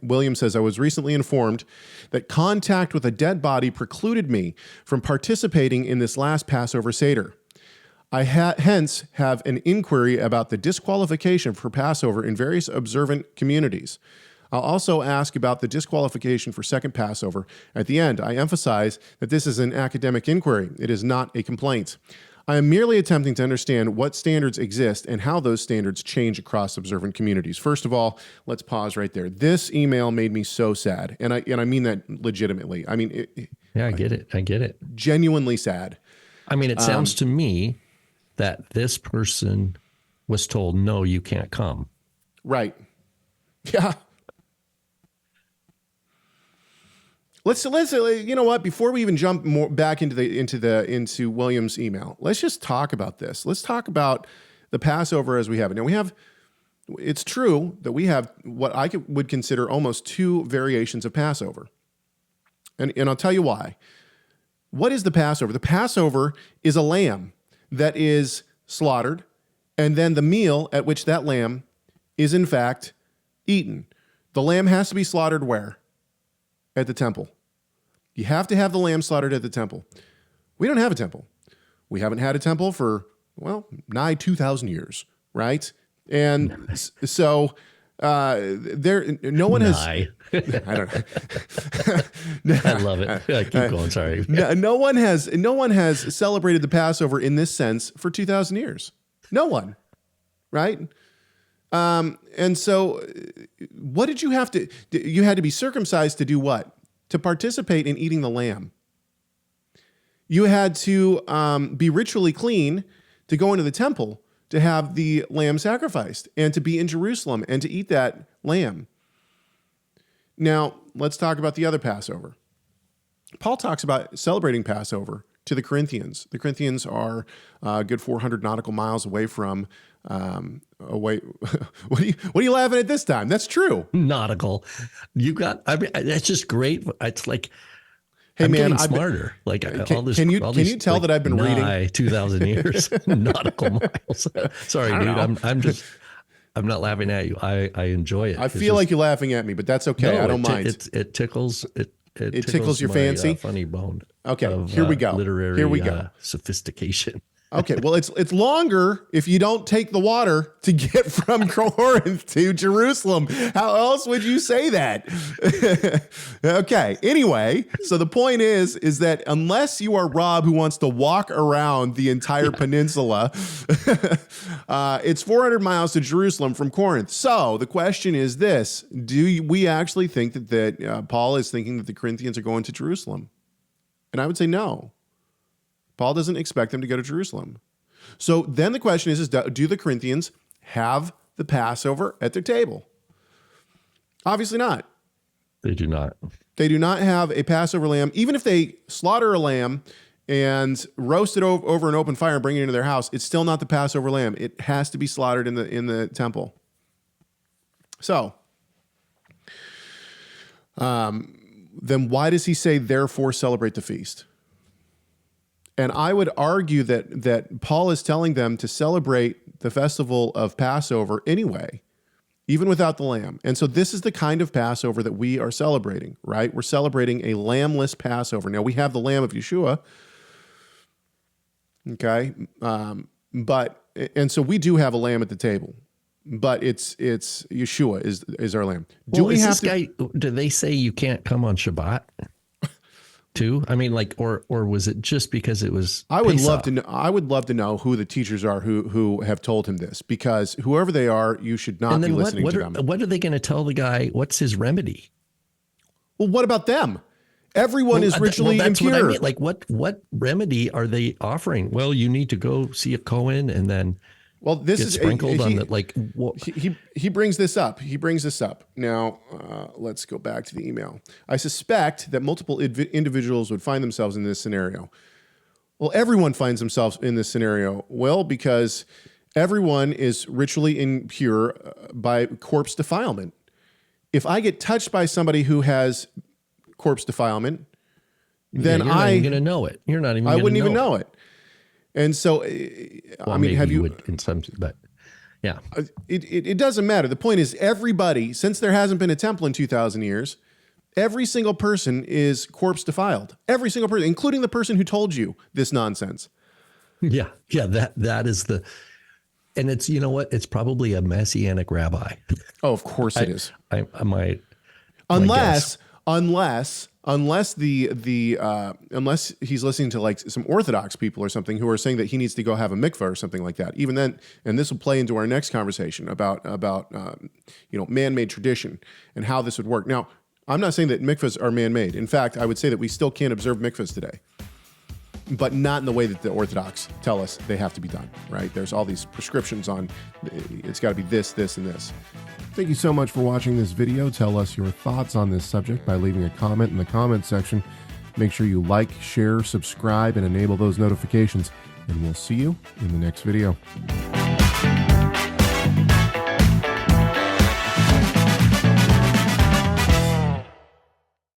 William says, I was recently informed that contact with a dead body precluded me from participating in this last Passover Seder. I hence have an inquiry about the disqualification for Passover in various observant communities. I'll also ask about the disqualification for second Passover. At the end, I emphasize that this is an academic inquiry. It is not a complaint. I am merely attempting to understand what standards exist and how those standards change across observant communities. First of all, let's pause right there. This email made me so sad, and I mean that legitimately. I mean, I get it. I get it. Genuinely sad. I mean, it sounds to me that this person was told, no, you can't come. Right. Yeah. Let's you know what, before we even jump more back into William's email, let's just talk about this. Let's talk about the Passover as we have it. Now it's true that we have what I would consider almost two variations of Passover. And I'll tell you why. What is the Passover? The Passover is a lamb that is slaughtered, and then the meal at which that lamb is in fact eaten. The lamb has to be slaughtered where? At the temple. You have to have the lamb slaughtered at the temple. We don't have a temple. We haven't had a temple for, well, nigh 2,000 years, right? And so no one has. I don't know. I love it. Keep going. Sorry. No one has celebrated the Passover in this sense for 2,000 years. No one, right? And so what did you have to, you had to be circumcised to do what? To participate in eating the lamb. You had to be ritually clean to go into the temple to have the lamb sacrificed and to be in Jerusalem and to eat that lamb. Now, let's talk about the other Passover. Paul talks about celebrating Passover to the Corinthians. The Corinthians are a good 400 nautical miles away from away. What are you laughing at this time? That's true. Nautical. You got. I mean, that's just great. It's like, hey I'm man, getting smarter. Like can you tell that I've been reading 2,000 years nautical miles? Sorry, dude. I'm not laughing at you. I enjoy it. I feel like you're laughing at me, but that's okay. No, I don't mind. It tickles. It tickles your fancy. Funny bone. Okay, here we go. Here we go. Sophistication. Okay, well, it's longer if you don't take the water to get from Corinth to Jerusalem. How else would you say that? Okay, anyway, so the point is that unless you are Rob who wants to walk around the entire peninsula, it's 400 miles to Jerusalem from Corinth. So the question is this: do we actually think that Paul is thinking that the Corinthians are going to Jerusalem? And I would say no. Paul doesn't expect them to go to Jerusalem. So then the question is do the Corinthians have the Passover at their table? Obviously not. They do not. They do not have a Passover lamb. Even if they slaughter a lamb and roast it over an open fire and bring it into their house, it's still not the Passover lamb. It has to be slaughtered in the temple. So, then why does he say, therefore, celebrate the feast? And I would argue that Paul is telling them to celebrate the festival of Passover anyway, even without the lamb. And so this is the kind of Passover that we are celebrating, right? We're celebrating a lambless Passover. Now, we have the lamb of Yeshua, okay? And so we do have a lamb at the table, but it's Yeshua is our lamb. Do they say you can't come on Shabbat? Too? I mean, like, or was it just because it was? I would love to know who the teachers are who have told him this, because whoever they are, you should not be listening to them. What are they going to tell the guy? What's his remedy? Well, what about them? Everyone is ritually impure. What I mean. Like, what remedy are they offering? Well, you need to go see a Cohen and then. Well, this is sprinkled on that. Like he brings this up. He brings this up. Now, let's go back to the email. I suspect that multiple individuals would find themselves in this scenario. Well, everyone finds themselves in this scenario. Well, because everyone is ritually impure by corpse defilement. If I get touched by somebody who has corpse defilement, then you're not even going to know it. You're not even. I wouldn't even know it. And so, I mean, have you? Would in some, but Yeah. It doesn't matter. The point is, everybody, since there hasn't been a temple in 2,000 years, every single person is corpse defiled. Every single person, including the person who told you this nonsense. Yeah. Yeah. That is and it's, you know what? It's probably a Messianic rabbi. Oh, of course it is. I might. Unless he's listening to like some Orthodox people or something who are saying that he needs to go have a mikveh or something like that. Even then, and this will play into our next conversation about man-made tradition and how this would work. Now, I'm not saying that mikvahs are man-made. In fact, I would say that we still can't observe mikvahs today, but not in the way that the Orthodox tell us they have to be done, right? There's all these prescriptions on, it's got to be this, this, and this. Thank you so much for watching this video. Tell us your thoughts on this subject by leaving a comment in the comment section. Make sure you like, share, subscribe, and enable those notifications. And we'll see you in the next video.